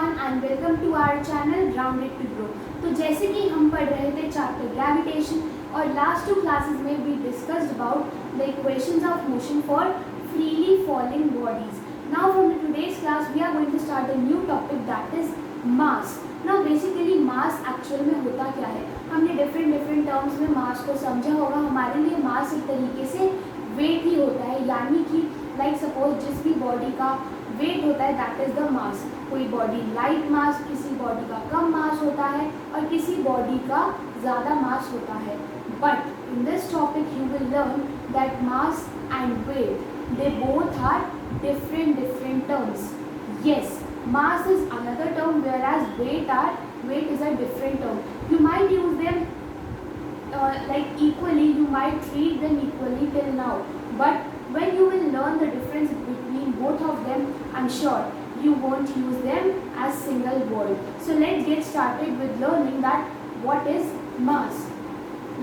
everyone and welcome to our channel Grounded to Grow। तो जैसे कि हम पढ़ रहे थे चैप्टर ग्रेविटेशन और लास्ट 2 क्लासेस में we discussed about the equations of motion for freely falling bodies। Now from today's class we are going to start a new topic that is mass। Now basically mass actual में होता क्या है, हमने different terms में mass को समझा होगा। हमारे लिए mass एक तरीके से weight ही होता है, यानी कि like suppose जिस भी बॉडी का वेट होता है दैट इज द मास। कोई बॉडी लाइट मास, किसी बॉडी का कम मास होता है और किसी बॉडी का ज़्यादा मास होता है। But in this topic you will learn that mass and weight they both are different terms। Yes, mass is another term whereas weight is a different term। You might use them like equally, you might treat them equally till now, but when you will learn the difference between both of them, I'm sure you won't use them as single word। So let's get started with learning that what is mass।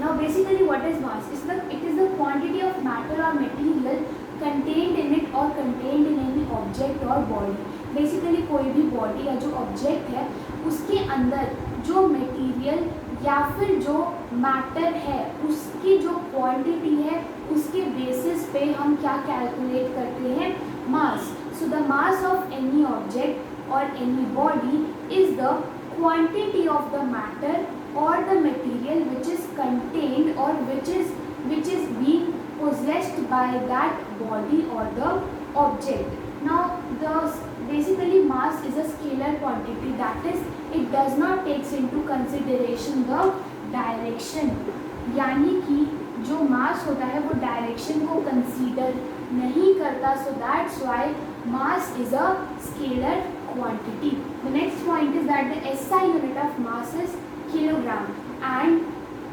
Now basically what is mass? It is the quantity of matter or material contained in it or contained in any object or body। Basically कोई भी body या जो object है उसके अंदर जो material या फिर जो मैटर है उसकी जो क्वांटिटी है उसके बेसिस पे हम क्या कैलकुलेट करते हैं, mass. So the mass of any object और any body is the quantity of the matter और the material which is contained और which is being possessed by that body or the object। Now basically mass is a scalar quantity, that is it does not takes into consideration the direction, यानी कि जो मास होता है वो direction को consider नहीं करता। So that's why mass is a scalar quantity. The next point is that the SI unit of mass is kilogram and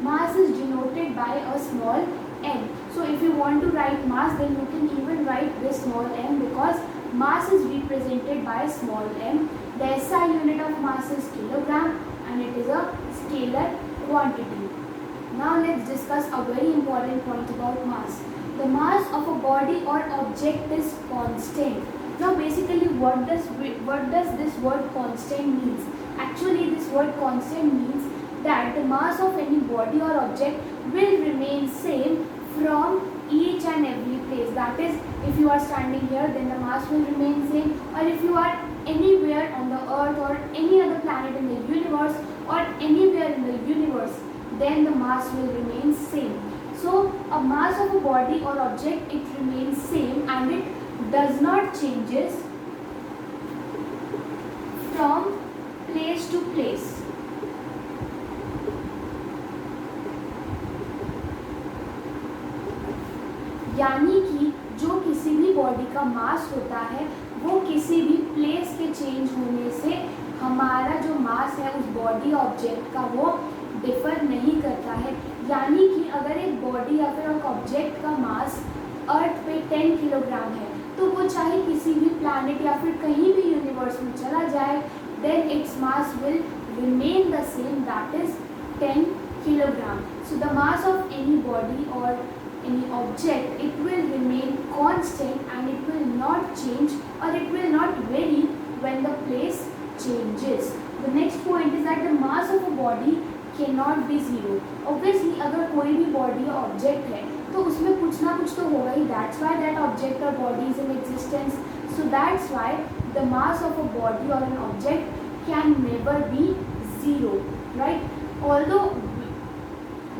mass is denoted by a small m। So if you want to write mass then you can even write this small m because mass is represented by small m। The SI unit of mass is kilogram and it is a scalar quantity। Now let's discuss a very important point about mass। The mass of a body or object is constant। Now basically what does this word constant means? Actually this word constant means that the mass of any body or object will remain same from each and every place। That is, if you are standing here then the mass will remain same, or if you are anywhere on the earth or any other planet in the universe or anywhere in the universe then the mass will remain same। So a mass of a body or object it remains same and it does not changes from place to place। यानी कि जो किसी भी body का मास होता है वो किसी भी प्लेस के चेंज होने से हमारा जो मास है उस बॉडी ऑब्जेक्ट का वो डिफर नहीं करता है। यानी कि अगर एक बॉडी या फिर एक ऑब्जेक्ट का मास अर्थ पे 10 किलोग्राम है तो वो चाहे किसी भी प्लैनेट या फिर कहीं भी यूनिवर्स में चला जाए then its mass will remain the same, that is 10 kilogram. So the mass of any body और any object it will remain constant and it will not change or it will not vary when the place changes। The next point is that the mass of a body cannot be zero। Obviously अगर कोई भी body या object है तो उसमें कुछ ना कुछ तो होगा ही, that's why that object or body is in existence। So that's why the mass of a body or an object can never be zero, right? Although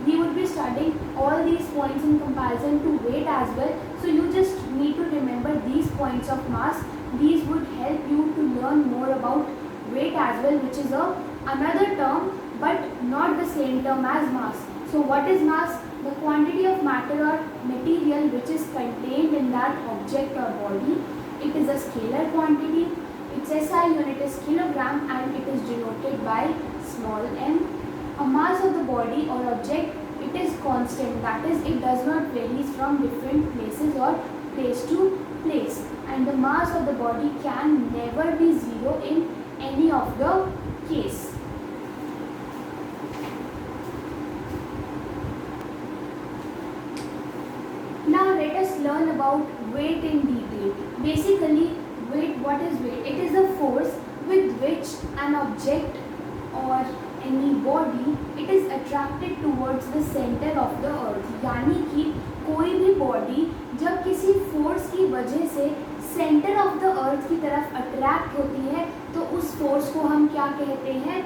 we would be studying all these points in comparison to weight as well, so you just need to remember these points of mass। These would help you to learn more about weight as well, which is another term but not the same term as mass। So what is mass? The quantity of matter or material which is contained in that object or body। It is a scalar quantity, its SI unit is kilogram and it is denoted by small m। A mass of the body or object it is constant, that is it does not vary from different places or place to place, and the mass of the body can never be zero in any of the case। Now let us learn about weight in detail। Basically weight, what is weight? It is the force with which an object or any body, it is attracted towards the center of the earth. यानी कि कोई भी body जब किसी force की वजह से centre of the earth की तरफ अट्रैक्ट होती है तो उस फोर्स को हम क्या कहते हैं?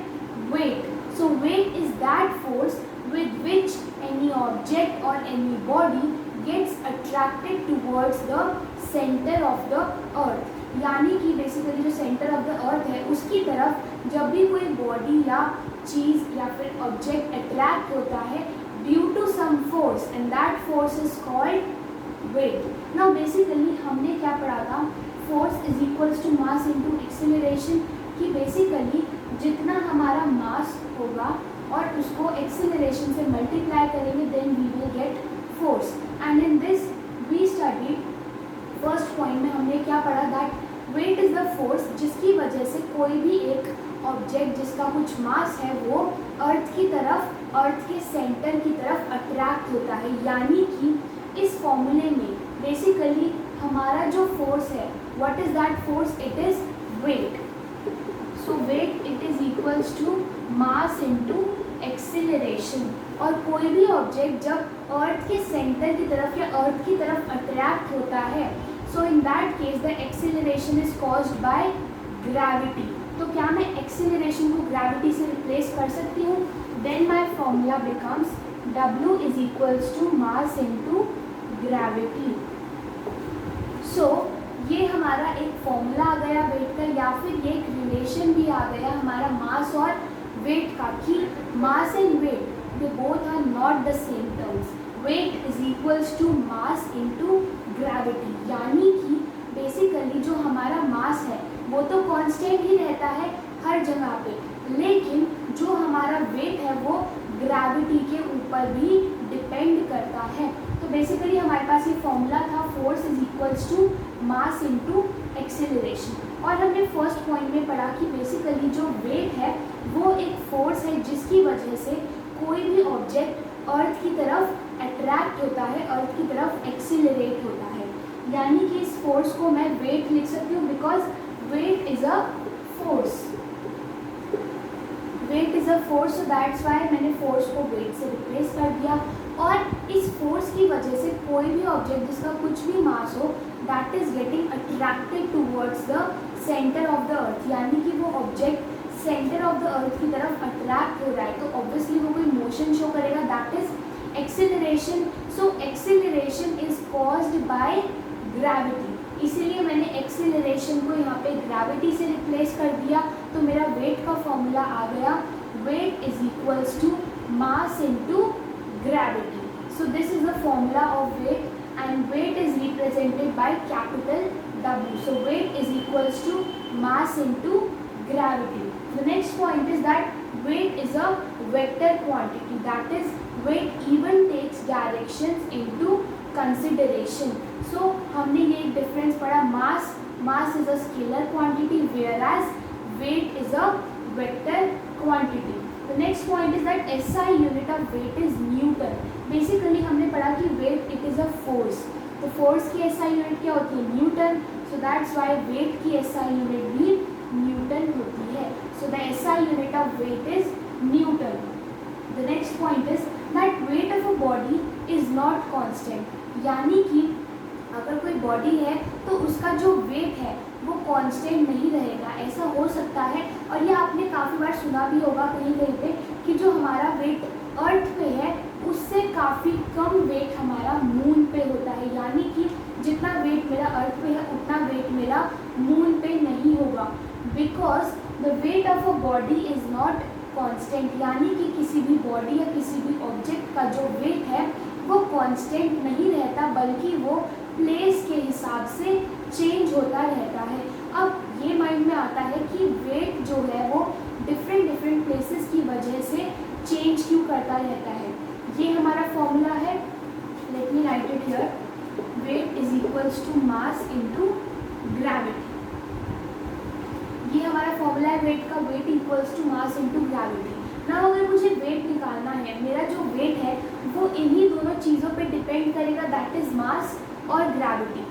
Weight. So weight is that force with which any object or any body gets attracted towards the center of the earth. यानी कि बेसिकली जो सेंटर ऑफ द अर्थ है उसकी तरफ जब भी कोई बॉडी या चीज़ या फिर ऑब्जेक्ट अट्रैक्ट होता है due to some force, and that force is called weight. Now basically हमने क्या पढ़ा था? Force is equals to mass into acceleration. कि बेसिकली जितना हमारा मास होगा और उसको एक्सेलरेशन से मल्टीप्लाई करेंगे then we will get force. And in this we study first point में हमने क्या पढ़ा? That weight is the force जिसकी वजह से कोई भी एक ऑब्जेक्ट जिसका कुछ मास है वो अर्थ की तरफ, अर्थ के सेंटर की तरफ अट्रैक्ट होता है. यानी कि इस फॉर्मूले में बेसिकली हमारा जो फोर्स है, what is that force? It is weight. So weight it is equals to mass into acceleration. और कोई भी ऑब्जेक्ट जब अर्थ के सेंटर की तरफ या अर्थ की तरफ अट्रैक्ट होता है so in that case the acceleration is caused by gravity. तो क्या मैं एक्सीलरेशन को ग्रेविटी से रिप्लेस कर सकती हूँ? Then my formula becomes W is equals to mass into gravity. So ये हमारा एक फॉर्मूला आ गया वेट का, या फिर ये एक रिलेशन भी आ गया हमारा मास और वेट का, कि mass and weight they both are not the same terms. Weight is equals to mass into gravity. यानी कि बेसिकली जो हमारा मास है वो तो कांस्टेंट ही रहता है हर जगह पे, लेकिन जो हमारा वेट है वो ग्रेविटी के ऊपर भी डिपेंड करता है. तो बेसिकली हमारे पास ये फॉर्मूला था force is equals to mass into acceleration. और हमने फर्स्ट पॉइंट में पढ़ा कि बेसिकली जो वेट है वो एक फोर्स है जिसकी वजह से कोई भी ऑब्जेक्ट अर्थ की तरफ अट्रैक्ट होता है, अर्थ की तरफ एक्सीलरेट होता है. यानी कि इस फोर्स को मैं वेट लिख सकती हूँ because weight is a force. Weight is a force, so that's why मैंने फोर्स को वेट से रिप्लेस कर दिया. और इस फोर्स की वजह से कोई भी ऑब्जेक्ट जिसका कुछ भी मास हो that is getting attracted towards the centre of the earth. यानी कि वो object centre of the earth की तरफ अट्रैक्ट हो रहा है तो ऑब्वियसली वो कोई मोशन शो करेगा, that is acceleration. So acceleration is caused by gravity. इसीलिए मैंने एक्सेलरेशन को यहाँ पे ग्रेविटी से रिप्लेस कर दिया. तो मेरा वेट का फॉर्मूला आ गया weight is equals to mass into gravity. So this is the formula of weight, and weight is represented by capital W. So weight is equals to mass into gravity. The next point is that weight is a vector quantity. That is, weight even takes directions into consideration. So हमने ये एक difference पढ़ा. Mass is a scalar quantity whereas weight is a vector quantity. The next point is that SI unit of weight is Newton. Basically हमने पढ़ा कि weight it is a force. तो force की SI unit क्या होती है? Newton. So that's why weight की SI unit भी Newton होती है. So the SI unit of weight is Newton. The next point is that weight of a body is not constant. यानी कि अगर कोई बॉडी है तो उसका जो वेट है वो कांस्टेंट नहीं रहेगा. ऐसा हो सकता है, और ये आपने काफ़ी बार सुना भी होगा कहीं कहीं पे कि जो हमारा वेट अर्थ पे है उससे काफ़ी कम वेट हमारा मून पे होता है. यानी कि जितना वेट मेरा अर्थ पे है उतना वेट मेरा मून पे नहीं होगा, because the weight of a body is not constant. यानी कि किसी भी बॉडी या किसी भी ऑब्जेक्ट का जो वेट है वो कांस्टेंट नहीं रहता, बल्कि वो प्लेस के हिसाब से चेंज होता रहता है. अब ये माइंड में आता है कि वेट जो है वो डिफरेंट प्लेसेस की वजह से चेंज क्यों करता रहता है. ये हमारा फॉर्मूला है, let me write it here. Weight is equals to mass into gravity. ये हमारा फॉर्मूला है वेट का. Weight equals to mass into gravity. ना अगर मुझे वेट निकालना है, मेरा जो वेट है वो इन्हीं दोनों चीज़ों पे डिपेंड करेगा, दैट इज़ मास और ग्रेविटी.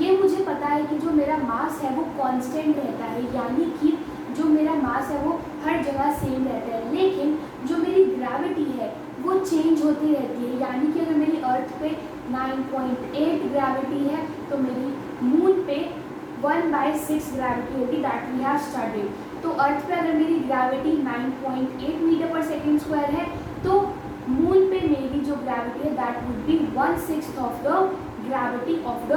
ये मुझे पता है कि जो मेरा मास है वो कांस्टेंट रहता है, यानी कि जो मेरा मास है वो हर जगह सेम रहता है, लेकिन जो मेरी ग्रेविटी है वो चेंज होती रहती है। यानी कि अगर मेरी अर्थ पे 9.8 ग्रेविटी है तो मेरी मून पे 1/6 ग्रेविटी होगी, दैट वी हैव स्टडीड। तो अर्थ पे अगर मेरी ग्रेविटी 9.8 मीटर पर सेकेंड स्क्वायर है तो मून पे मेरी जो ग्रेविटी है that would be 1/6 of the gravity of the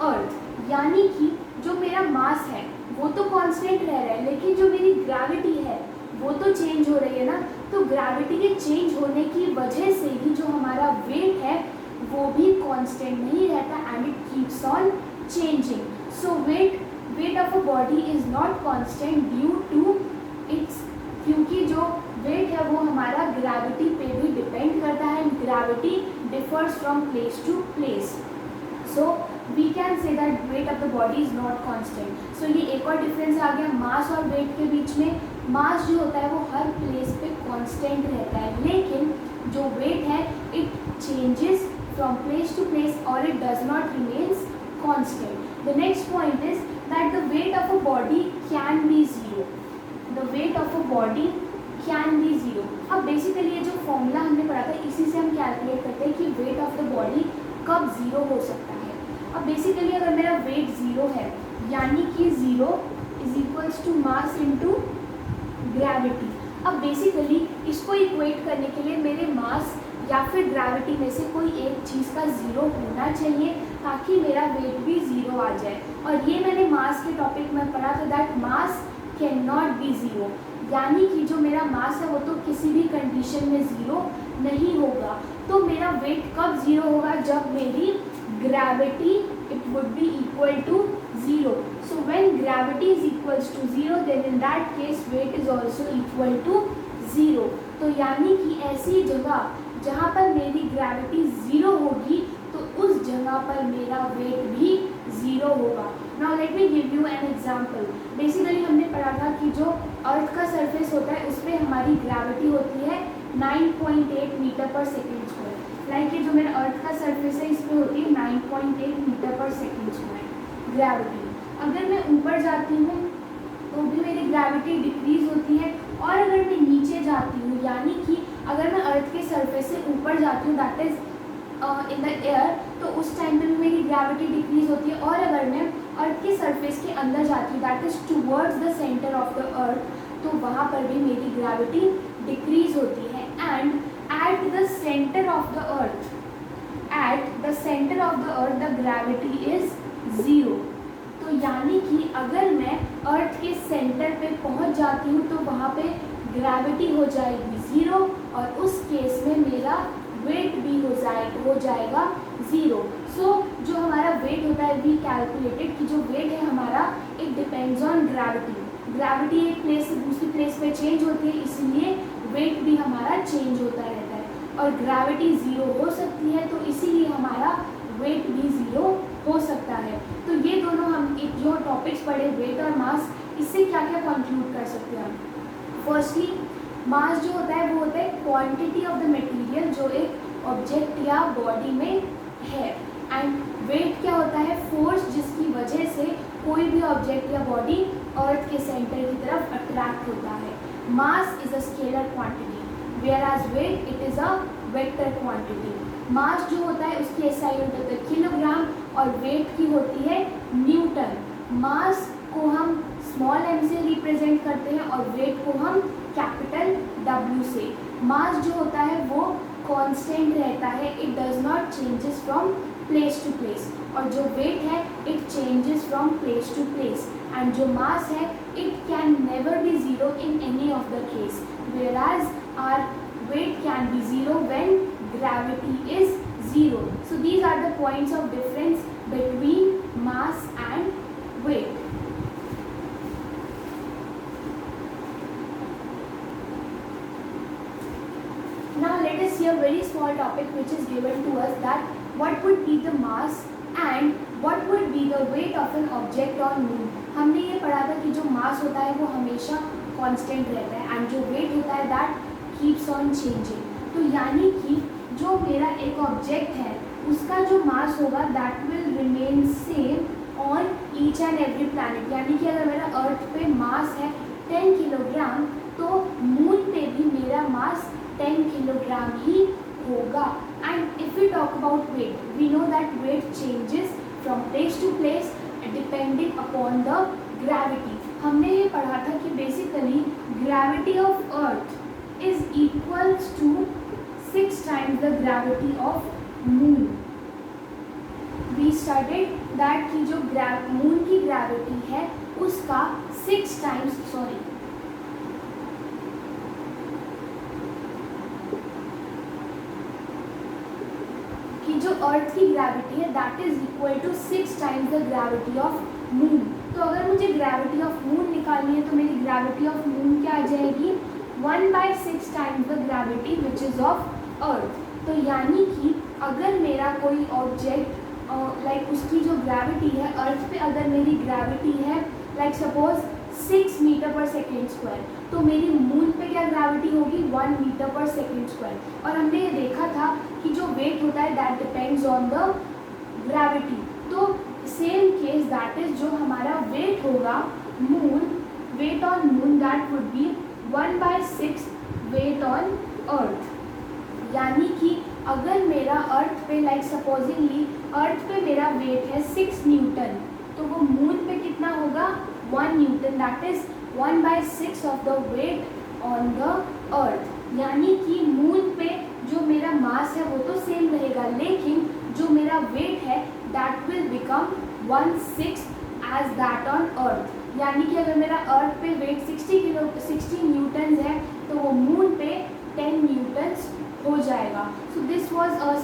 earth. यानी कि जो मेरा मास है वो तो कांस्टेंट रह रहा है, लेकिन जो मेरी ग्रेविटी है वो तो चेंज हो रही है ना। तो ग्रेविटी के चेंज होने की वजह से ही जो हमारा वेट है वो भी कांस्टेंट नहीं रहता and it keeps on changing. So weight of a body is not constant due to its, क्योंकि जो वेट है वो हमारा ग्रेविटी पे भी डिपेंड करता है and gravity differs from place to place. So we can say that weight of the body is not constant. So ये एक और डिफरेंस आ गया मास और वेट के बीच में। मास जो होता है वो हर प्लेस पे कांस्टेंट रहता है, लेकिन जो वेट है it changes from place to place और it does not remains constant. The next point is that the weight of a body can be zero. The weight of a body can be zero. अब basically ये जो formula हमने पढ़ा था इसी से हम कैलकुलेट करते हैं कि वेट ऑफ द बॉडी कब जीरो हो सकता है। अब बेसिकली अगर मेरा वेट जीरो है यानी कि zero is equals to mass into gravity. अब बेसिकली इसको इक्वेट करने के लिए मेरे मास या फिर ग्रेविटी में से कोई एक चीज़ का ज़ीरो होना चाहिए ताकि मेरा वेट भी ज़ीरो आ जाए। और ये मैंने मास के टॉपिक में पढ़ा था that mass can not be zero, यानी कि जो मेरा मास है वो तो किसी भी कंडीशन में ज़ीरो नहीं होगा। तो मेरा वेट कब ज़ीरो होगा? जब मेरी gravity it would be equal to zero. So when gravity is equals to zero then in that case weight is also equal to zero. तो यानी कि ऐसी जगह जहाँ पर मेरी ग्रेविटी ज़ीरो होगी तो उस जगह पर मेरा वेट भी ज़ीरो होगा। Now let me give you an example. Basically हमने पढ़ा था कि जो अर्थ का सरफेस होता है उस पर हमारी ग्रेविटी होती है 9.8 मीटर पर सेकेंड स्क्वायर। लाइक ये जो मेरा अर्थ का सरफेस है इस पर होती है 9.8 मीटर पर सेकेंड स्क्वायर ग्रेविटी। अगर मैं ऊपर जाती हूँ तो भी मेरी ग्रेविटी डिक्रीज होती है, और अगर मैं नीचे जाती हूँ यानी कि अगर मैं अर्थ के सरफेस से ऊपर जाती हूँ that is in the air, तो उस टाइम पे भी मेरी ग्रेविटी डिक्रीज होती है। और अगर मैं अर्थ के सरफेस के अंदर जाती हूँ that is towards the centre of the earth, तो वहाँ पर भी मेरी ग्रेविटी डिक्रीज होती है। And at the centre of the earth, the gravity is zero. तो यानी कि अगर मैं अर्थ के सेंटर पे पहुंच जाती हूँ तो वहाँ पे ग्रेविटी हो जाएगी ज़ीरो, और उस केस में मेरा वेट भी हो जाएगा ज़ीरो। सो जो हमारा वेट होता है वी कैलकुलेटेड कि जो वेट है हमारा it depends on gravity. Gravity एक प्लेस से दूसरी प्लेस पे चेंज होती है, इसलिए वेट भी हमारा चेंज होता रहता है। और ग्रेविटी ज़ीरो हो सकती है तो इसीलिए हमारा वेट भी ज़ीरो हो सकता है। तो ये दोनों हम जो टॉपिक्स पढ़े वेट और मास, इससे क्या क्या कंक्लूड कर सकते हैं हम? फर्स्टली मास जो होता है वो होता है क्वांटिटी ऑफ द मटेरियल जो एक ऑब्जेक्ट या बॉडी में है, एंड वेट क्या होता है? फोर्स जिसकी वजह से कोई भी ऑब्जेक्ट या बॉडी अर्थ के सेंटर की तरफ अट्रैक्ट होता है। Mass is a scalar quantity whereas weight it is a vector quantity. Mass जो होता है उसकी एसआई यूनिट होता है किलोग्राम और वेट की होती है न्यूटन। मास को हम स्मॉल m से रिप्रेजेंट करते हैं और वेट को हम कैपिटल W से। मास जो होता है वो कांस्टेंट रहता है, it does not changes from place to place, और जो वेट है it changes from place to place. And जो मास है it can never be zero in any of the case, whereas our weight can be zero when gravity is zero. So these are the points of difference between mass and weight. Now let us see a very small topic which is given to us, that what would be the mass and what would be the weight of an object on moon. हमने ये पढ़ा था कि जो मास होता है वो हमेशा कांस्टेंट रहता है एंड जो वेट होता है दैट कीप्स ऑन चेंजिंग। तो यानी कि जो मेरा एक ऑब्जेक्ट है उसका जो मास होगा that will remain same on each and every planet. यानी कि अगर मेरा अर्थ पे मास है 10 किलोग्राम, तो मून पे भी मेरा मास 10 किलोग्राम ही होगा. And if we talk about weight, we know that weight changes from place to place depending upon the gravity. हमने ये पढ़ा था कि basically gravity of earth is equals to 6 times the gravity of moon. We studied that कि जो moon की gravity है उसका 6 times कि जो अर्थ की ग्रेविटी है that is equal to 6 times the gravity of moon. तो अगर मुझे ग्रेविटी ऑफ मून निकालनी है तो मेरी ग्रेविटी ऑफ मून क्या आ जाएगी, 1/6 times the gravity which is of earth. तो यानी कि अगर मेरा कोई ऑब्जेक्ट लाइक उसकी जो ग्रेविटी है अर्थ पे, अगर मेरी ग्रेविटी है लाइक सपोज 6 मीटर पर सेकेंड स्क्वायर, तो मेरी मून पे क्या ग्रेविटी होगी, 1 मीटर पर सेकेंड स्क्वायर. और हमने ये देखा था कि जो वेट होता है that depends on the gravity. तो सेम केस दैट इज जो हमारा वेट होगा moon, weight on moon that would be 1/6 weight on earth. यानी कि अगर मेरा अर्थ पे लाइक सपोजिंगली अर्थ पे मेरा वेट है 6 न्यूटन, तो वो मून पे कितना होगा, 1 newton, that is 1/6 of the weight on the earth. यानी कि मून पे जो मेरा मास है वो तो सेम रहेगा, लेकिन जो मेरा वेट है that will become 1/6 as that on earth. यानी कि अगर मेरा अर्थ पे वेट 60 न्यूटन है तो वो मून पे 10 न्यूटन्स हो जाएगा. So this was a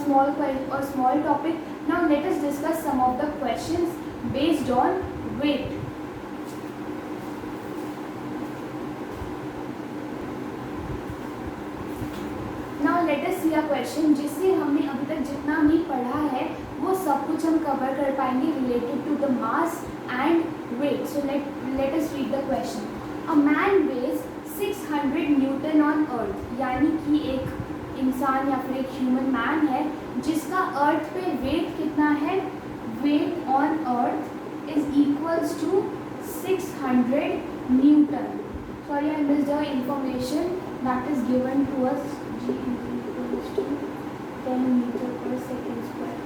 small topic. Now let us discuss some of the questions based on weight. Now let us see a question जिससे हमने अभी तक जितना भी पढ़ा है वो सब कुछ हम कवर कर पाएंगे related to the mass and weight. So let us read the question. A man weighs 600 newton on earth. यानी कि एक इंसान या फिर एक ह्यूमन मैन है जिसका अर्थ पे वेट कितना है, weight on earth is equals to 600 newton. Sorry I missed the information that is given to us. G is equals to 10 meter per second square.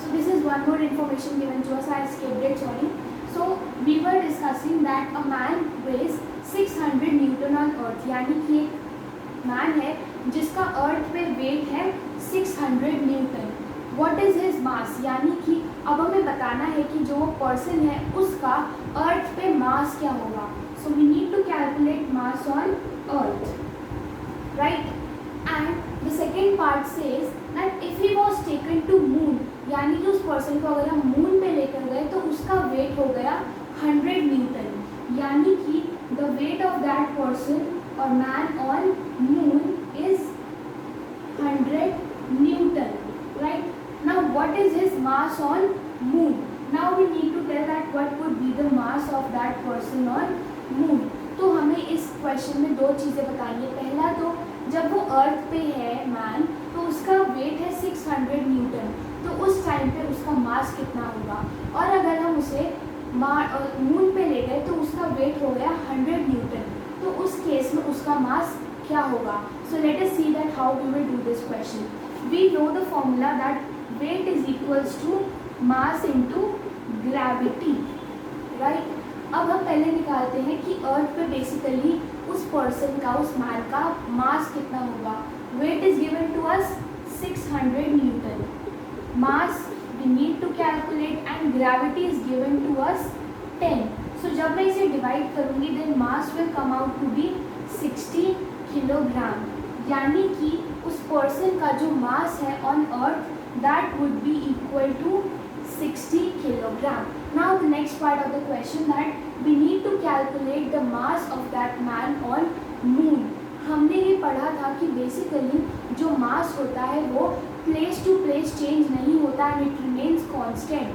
So this is one more information given to us. I skipped it, sorry. So we were discussing that a man weighs 600 Newton on earth. यानी कि एक man है जिसका अर्थ पे wait है 600 Newton. What is his मास, यानी कि अब हमें बताना है कि जो वो पर्सन है उसका अर्थ पे मास क्या होगा. So we need to calculate mass on earth, right. And the second part says that if he was taken to moon, यानी कि उस पर्सन को अगर हम मून पे लेकर गए तो उसका वेट हो गया 100 न्यूटन. यानी कि the weight of that person or man on moon is 100 Newton, right? Now what is his mass on moon? Now we need to tell that what would be the mass of that person on moon. तो हमें इस question में दो चीज़ें बतानी है. पहला तो जब वो अर्थ पे है मैन तो उसका वेट है 600 न्यूटन, तो उस टाइम पे उसका मास कितना होगा. और अगर हम उसे मून पे ले गए तो उसका वेट हो गया 100 न्यूटन, तो उस केस में उसका मास क्या होगा. So let us see that how we will do this question. We know the formula that weight is equals to mass into gravity, right. अब हम पहले निकालते हैं कि अर्थ पे बेसिकली उस पर्सन का, उस मैन का मास कितना होगा. Weight is given to us 600 newton. Mass we need to calculate and gravity is given to us 10. So जब मैं इसे डिवाइड करूँगी then mass will come out to be 60 kilogram. यानी कि उस पर्सन का जो मास है on earth that would be equal to 60 kilogram. Now the next part of the question that we need to calculate the mass of that man on moon. हमने ये पढ़ा था कि बेसिकली जो मास होता है वो प्लेस टू प्लेस चेंज नहीं होता एंड इट रिमेन्स कांस्टेंट.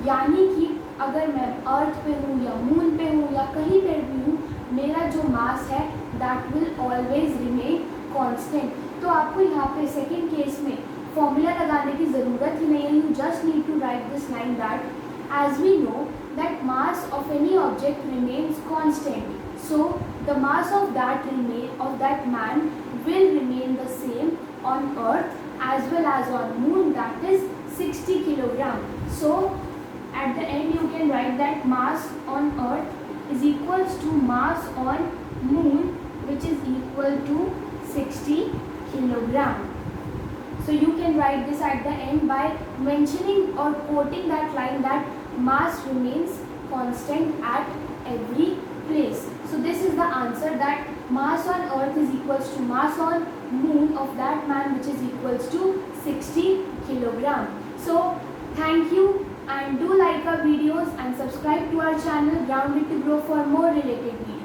यानी कि अगर मैं अर्थ पे हूँ या मून पे हूँ या कहीं पे भी हूँ, मेरा जो मास है that will always remain constant. तो आपको यहाँ पे सेकेंड केस में फॉर्मूला लगाने की ज़रूरत ही नहीं है. You just need to write this line that as we know that mass of any object remains constant. So the mass of that man will remain the same on earth as well as on moon, that is 60 kilogram. So at the end you can write that mass on earth is equals to mass on moon, which is equal to 60 kilogram. So you can write this at the end by mentioning or quoting that line that mass remains constant at every place. So this is the answer, that mass on earth is equals to mass on moon of that man, which is equals to 60 kilogram. So thank you, and do like our videos and subscribe to our channel Grounded to Grow for more related videos.